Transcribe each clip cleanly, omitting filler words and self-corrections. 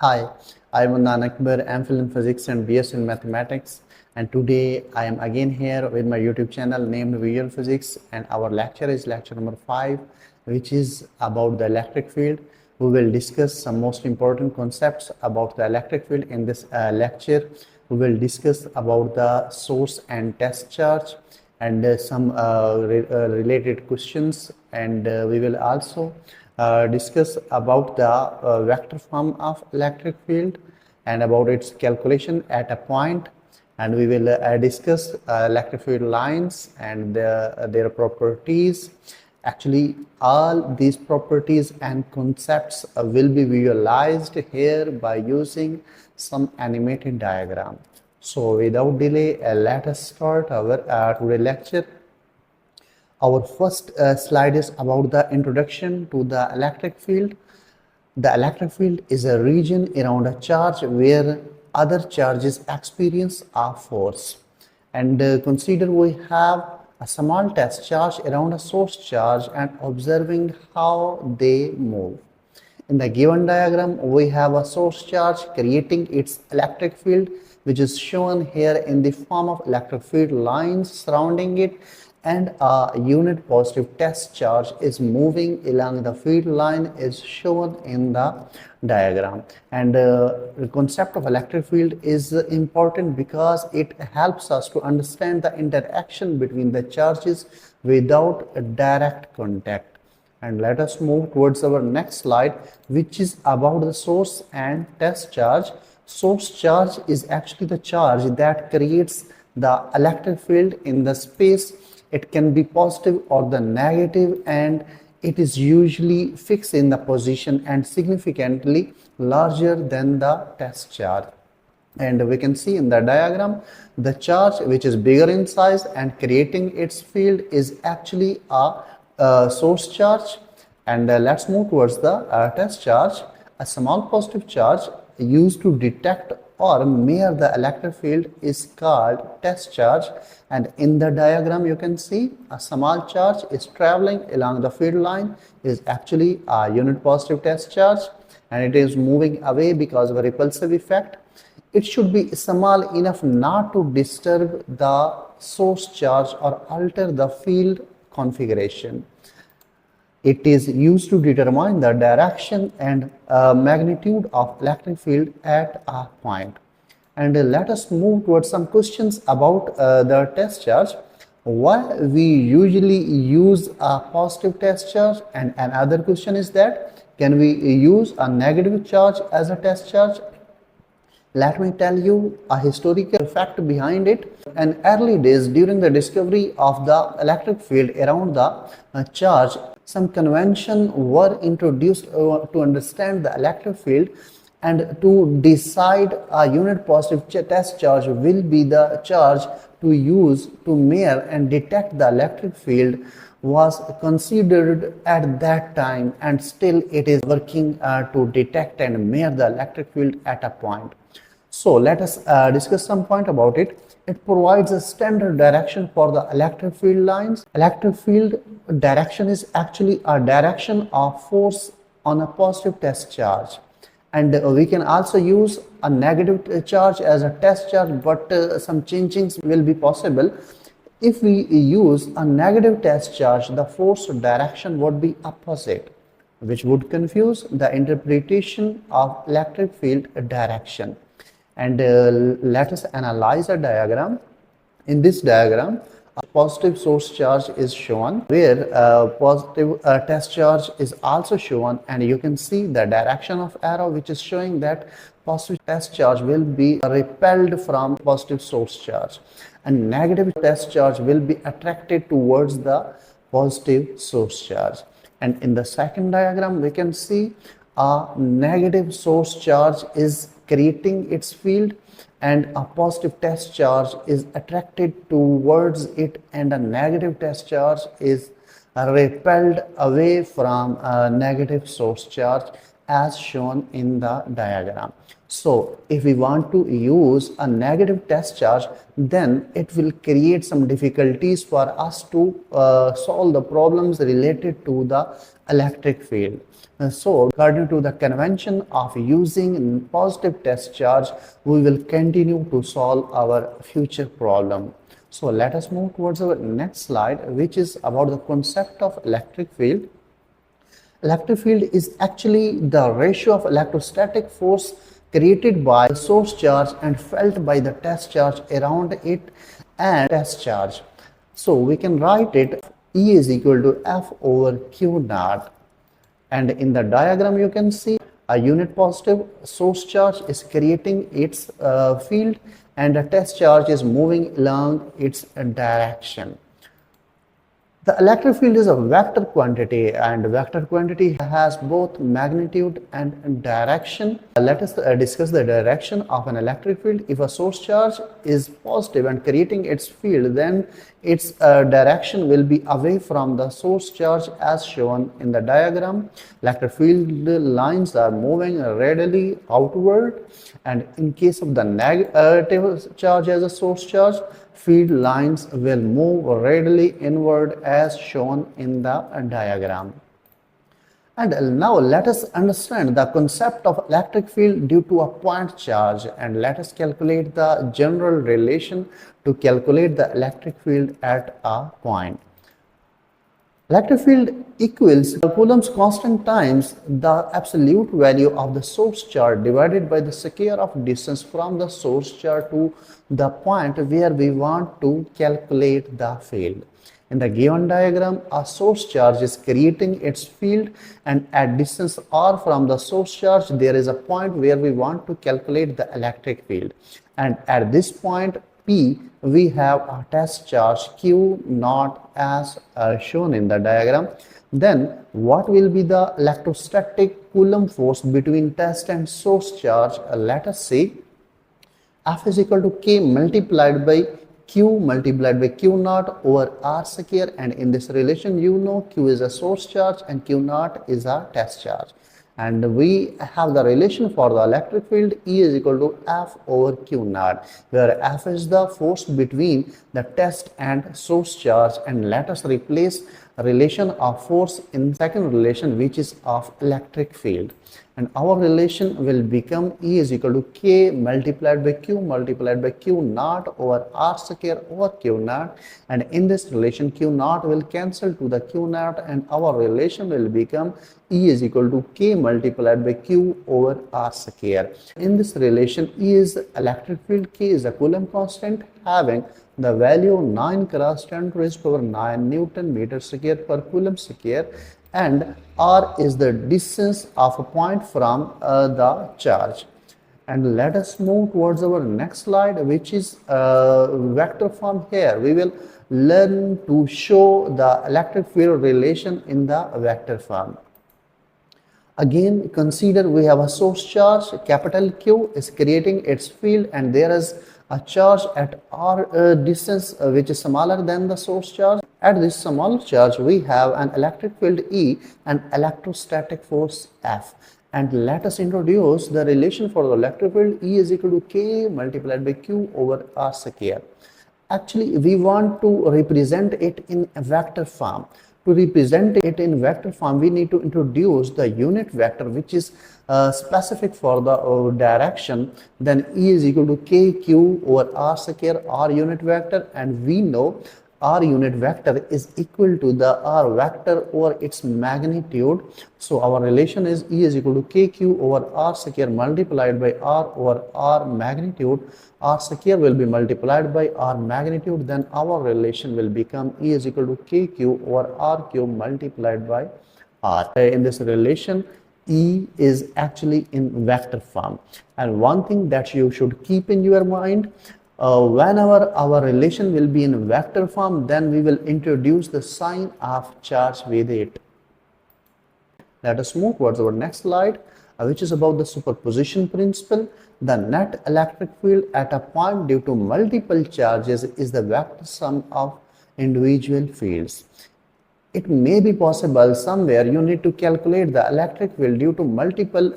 Hi, I'm Munnan Akbar, MPhil in Physics and BS in Mathematics, and today I am again here with my YouTube channel named Visual Physics, and our lecture is lecture number 5, which is about the electric field. We will discuss some most important concepts about the electric field in this lecture. We will discuss about the source and test charge and some related questions, and we will also discuss about the vector form of electric field and about its calculation at a point, and we will discuss electric field lines and their properties. Actually, all these properties and concepts will be visualized here by using some animated diagram. So without delay, let us start our today lecture. Our first slide is about the introduction to the electric field. The electric field is a region around a charge where other charges experience a force. And consider we have a small test charge around a source charge and observing how they move. In the given diagram, we have a source charge creating its electric field, which is shown here in the form of electric field lines surrounding it, and a unit positive test charge is moving along the field line is shown in the diagram. And the concept of electric field is important because it helps us to understand the interaction between the charges without a direct contact. And let us move towards our next slide, which is about the source and test charge. Source charge is actually the charge that creates the electric field in the space. It can be positive or the negative, and it is usually fixed in the position and significantly larger than the test charge. And we can see in the diagram the charge which is bigger in size and creating its field is actually a source charge. And let's move towards the test charge. A small positive charge used to detect or measure the electric field is called test charge. And in the diagram you can see a small charge is traveling along the field line is actually a unit positive test charge, and it is moving away because of a repulsive effect. It should be small enough not to disturb the source charge or alter the field configuration. It is used to determine the direction and magnitude of electric field at a point. And let us move towards some questions about the test charge. Why we usually use a positive test charge, and another question is that can we use a negative charge as a test charge? Let me tell you a historical fact behind it. In early days, during the discovery of the electric field around the charge, some convention were introduced to understand the electric field, and to decide a unit positive test charge will be the charge to use to measure and detect the electric field was considered at that time, and still it is working to detect and measure the electric field at a point. So let us discuss some point about it. It provides a standard direction for the electric field lines. Electric field direction is actually a direction of force on a positive test charge. And we can also use a negative charge as a test charge, but some changings will be possible. If we use a negative test charge, the force direction would be opposite, which would confuse the interpretation of electric field direction. And let us analyze a diagram. In this diagram, a positive source charge is shown, where positive test charge is also shown, and you can see the direction of arrow which is showing that positive test charge will be repelled from positive source charge, and negative test charge will be attracted towards the positive source charge. And in the second diagram we can see a negative source charge is creating its field, and a positive test charge is attracted towards it, and a negative test charge is repelled away from a negative source charge. as shown in the diagram. So if we want to use a negative test charge, then it will create some difficulties for us to solve the problems related to the electric field. So according to the convention of using positive test charge, we will continue to solve our future problem. So let us move towards our next slide, which is about the concept of electric field. Electric field is actually the ratio of electrostatic force created by the source charge and felt by the test charge around it and test charge. So we can write it E is equal to F over Q naught. And in the diagram you can see a unit positive source charge is creating its field and a test charge is moving along its direction. The electric field is a vector quantity, and vector quantity has both magnitude and direction. Let us discuss the direction of an electric field. If a source charge is positive and creating its field, then its direction will be away from the source charge as shown in the diagram. Electric field lines are moving radially outward, and in case of the negative charge as a source charge, field lines will move radially inward as shown in the diagram. And now let us understand the concept of electric field due to a point charge, and let us calculate the general relation to calculate the electric field at a point. Electric field equals Coulomb's constant times the absolute value of the source charge divided by the square of distance from the source charge to the point where we want to calculate the field. In the given diagram, a source charge is creating its field, and at distance r from the source charge there is a point where we want to calculate the electric field, and at this point P we have a test charge Q naught as shown in the diagram. Then what will be the electrostatic Coulomb force between test and source charge? Let us see. F is equal to K multiplied by Q multiplied by Q naught over R square, and in this relation you know Q is a source charge and Q naught is a test charge. And we have the relation for the electric field E is equal to F over Q naught, where F is the force between the test and source charge, and let us replace relation of force in second relation, which is of electric field, and our relation will become E is equal to K multiplied by Q naught over R square over Q naught, and in this relation Q naught will cancel to the Q naught, and our relation will become E is equal to K multiplied by Q over R square. In this relation, E is electric field, K is a Coulomb constant having the value 9 cross 10 raised to power 9 Newton meter square per Coulomb square, and R is the distance of a point from the charge. And let us move towards our next slide, which is vector form. Here we will learn to show the electric field relation in the vector form. Again, consider we have a source charge, capital Q is creating its field, and there is a charge at R distance which is smaller than the source charge. At this smaller charge, we have an electric field E and electrostatic force F. And let us introduce the relation for the electric field. E is equal to K multiplied by Q over R square. Actually, we want to represent it in a vector form. To represent it in vector form, we need to introduce the unit vector which is specific for the direction. Then E is equal to KQ over R square, R unit vector, and we know R unit vector is equal to the R vector over its magnitude. So our relation is E is equal to KQ over R square multiplied by R over R magnitude. R square will be multiplied by R magnitude, then our relation will become E is equal to KQ over R cube multiplied by R. In this relation, E is actually in vector form. And one thing that you should keep in your mind, whenever our relation will be in vector form, then we will introduce the sign of charge with it. Let us move towards our next slide, which is about the superposition principle. The net electric field at a point due to multiple charges is the vector sum of individual fields. it may be possible somewhere you need to calculate the electric field due to multiple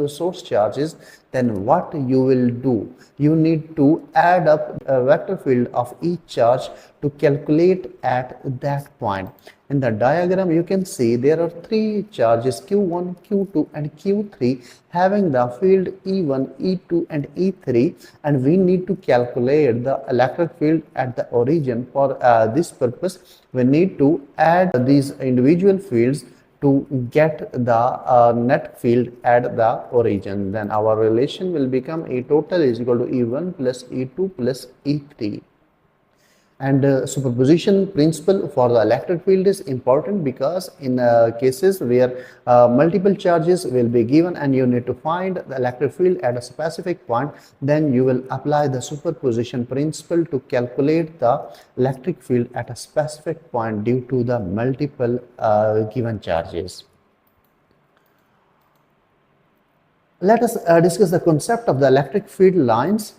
source charges. Then what you will do, you need to add up a vector field of each charge to calculate at that point. In the diagram you can see there are three charges q1, q2 and q3 having the field E1, E2 and E3, and we need to calculate the electric field at the origin. For this purpose we need to add these individual fields to get the net field at the origin. Then our relation will become E total is equal to E1 plus E2 plus E3. And superposition principle for the electric field is important because in cases where multiple charges will be given and you need to find the electric field at a specific point, then you will apply the superposition principle to calculate the electric field at a specific point due to the multiple given charges. Let us discuss the concept of the electric field lines.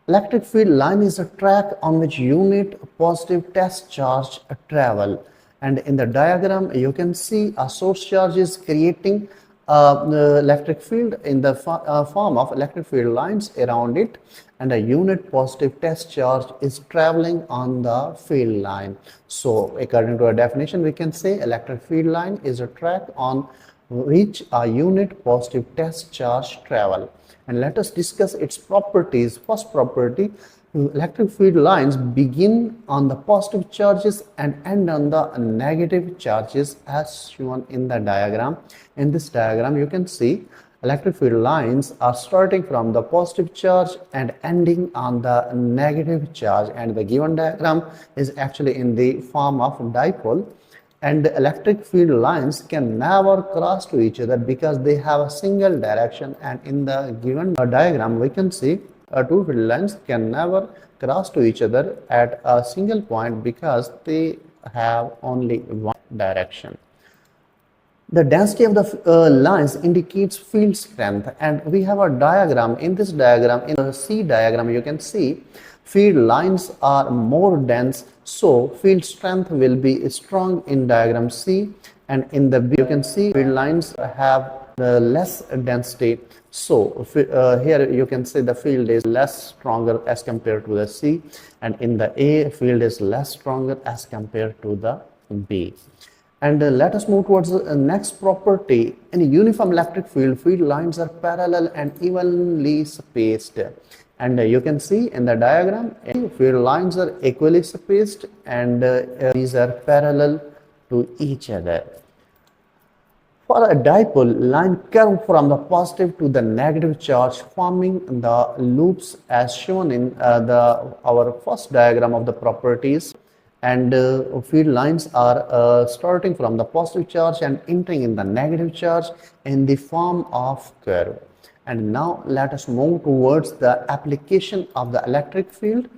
Electric field line is a track on which unit positive test charge travel, and in the diagram you can see a source charge is creating electric field in the form of electric field lines around it, and a unit positive test charge is traveling on the field line. So according to our definition we can say electric field line is a track on which a unit positive test charge travel. And let us discuss its properties. First property, electric field lines begin on the positive charges and end on the negative charges as shown in the diagram. In this diagram you can see electric field lines are starting from the positive charge and ending on the negative charge, and the given diagram is actually in the form of dipole. And the electric field lines can never cross to each other because they have a single direction, and in the given diagram we can see two field lines can never cross to each other at a single point because they have only one direction. The density of the lines indicates field strength, and we have a diagram. In this diagram, in the C diagram, you can see field lines are more dense, so field strength will be strong in diagram C, and in the B you can see field lines have the less density. So here you can see the field is less stronger as compared to the C, and in the A field is less stronger as compared to the B. And let us move towards the next property. In a uniform electric field, field lines are parallel and evenly spaced. And you can see in the diagram, field lines are equally spaced and these are parallel to each other. For a dipole, line curve from the positive to the negative charge forming the loops as shown in our first diagram of the properties. And field lines are starting from the positive charge and entering in the negative charge in the form of curve. And now let us move towards the application of the electric field.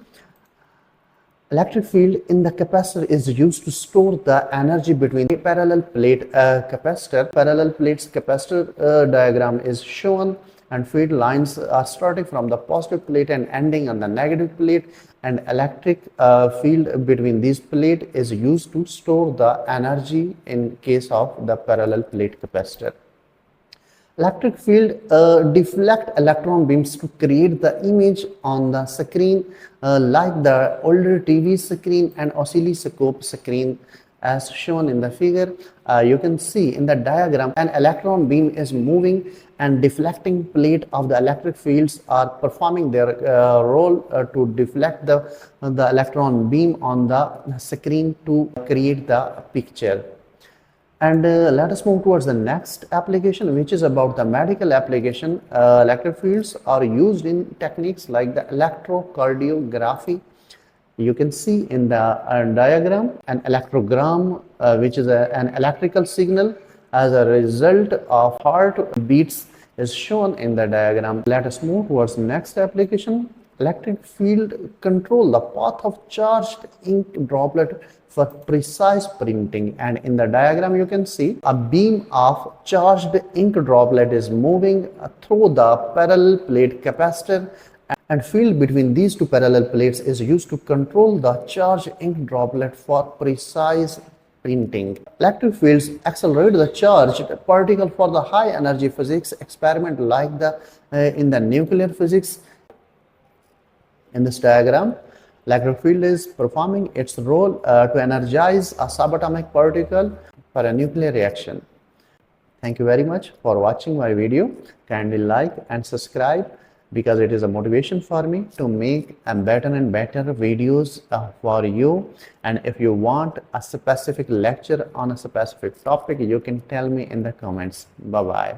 Electric field in the capacitor is used to store the energy between the parallel plate capacitor. Parallel plates capacitor diagram is shown, and field lines are starting from the positive plate and ending on the negative plate, and electric field between these plate is used to store the energy in case of the parallel plate capacitor. Electric field deflect electron beams to create the image on the screen like the older TV screen and oscilloscope screen as shown in the figure. You can see in the diagram an electron beam is moving and deflecting plate of the electric fields are performing their role to deflect the electron beam on the screen to create the picture. And let us move towards the next application, which is about the medical application. Electric fields are used in techniques like the electrocardiography. You can see in the diagram an electrogram, which is an electrical signal as a result of heart beats is shown in the diagram. Let us move towards the next application. Electric field control the path of charged ink droplet for precise printing, and in the diagram you can see a beam of charged ink droplet is moving through the parallel plate capacitor, and field between these two parallel plates is used to control the charged ink droplet for precise printing. Electric fields accelerate the charged particle for the high energy physics experiment like the in the nuclear physics. In this diagram, electric field is performing its role to energize a subatomic particle for a nuclear reaction. Thank you very much for watching my video. Kindly like and subscribe because it is a motivation for me to make a better and better videos for you. And if you want a specific lecture on a specific topic, you can tell me in the comments. Bye bye.